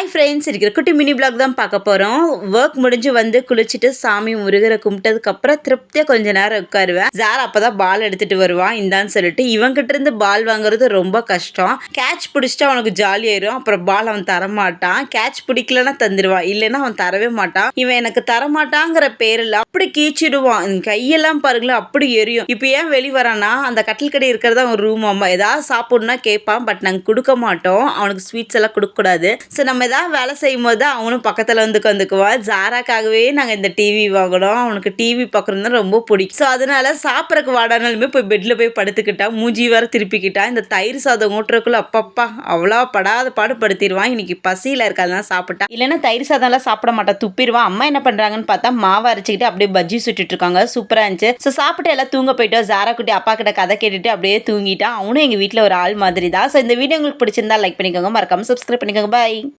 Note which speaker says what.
Speaker 1: Hi friends, இருக்கிற குட்டி mini black தான் பார்க்க போகிறோம். ஒர்க் முடிஞ்சு வந்து குளிச்சுட்டு சாமி முருகரை கும்பிட்டதுக்கப்புறம் திருப்தியாக கொஞ்ச நேரம் உட்காருவேன். ஜார் அப்போ தான் பால் எடுத்துகிட்டு வருவான் இந்தான்னு சொல்லிட்டு. இவன்கிட்ட இருந்து பால் வாங்குறது ரொம்ப கஷ்டம். கேட்ச் பிடிச்சிட்டு அவனுக்கு ஜாலியாயிரும். அப்புறம் பால் அவன் தரமாட்டான். கேட்ச் பிடிக்கலன்னா தந்துடுவான், இல்லைன்னா அவன் தரவே மாட்டான். இவன் எனக்கு தரமாட்டாங்கிற பேரில் அப்படி கீச்சிடுவான். கையெல்லாம் பாருங்களேன், அப்படி எரியும். இப்போ ஏன் வெளி வரானா, அந்த கட்டில் கடை இருக்கிறதா அவன் ரூம். அம்மா ஏதாவது சாப்பிட்ணுன்னா கேட்பான். பட் நாங்கள் கொடுக்க மாட்டோம். அவனுக்கு ஸ்வீட்ஸ் எல்லாம் கொடுக்கக்கூடாது. ஸோ நம்ம ஏதாவது வேலை செய்யும் போது அவனும் பக்கத்தில் வந்து உட்காந்துக்குவான். ஜாராக்காகவே நாங்கள் இந்த டிவி வாங்கினோம். அவனுக்கு டிவி பார்க்குறது தான் ரொம்ப பிடிக்கும். ஸோ அதனால சாப்பிட்றக்கு வாடானாலுமே போய் பெட்டில் போய் படுத்துக்கிட்டான். மூஞ்சி வேற திருப்பிக்கிட்டான். இந்த தயிர் சாதம் ஊட்டுறக்குள்ள அப்பப்பா அவ்வளோ படாத பாடுபடுத்திடுவான். இன்னைக்கு பசியில் இருக்காதுதான் சாப்பிட்டான். இல்லைன்னா தயிர் சாதம்லாம் சாப்பிட மாட்டான், துப்பிடுவான். அம்மா என்ன பண்ணுறாங்கன்னு பார்த்தா மாவு அரைச்சிக்கிட்டு அப்படியே பஜ்ஜி சுட்டுட்டு இருக்காங்க. சூப்பராக இருந்துச்சு. ஸோ சாப்பிட்டு எல்லாம் தூங்க போயிட்டோம். ஜாரா குட்டி அப்பா கிட்ட கதை கேட்டுட்டு அப்படியே தூங்கிட்டான். அவனும் எங்கள் வீட்டில் ஒரு ஆள் மாதிரி தான். ஸோ இந்த வீடியோ உங்களுக்கு பிடிச்சிருந்தா லைக் பண்ணிக்கோங்க, மறக்காம சப்ஸ்கிரைப் பண்ணிக்கோங்க. பாய்.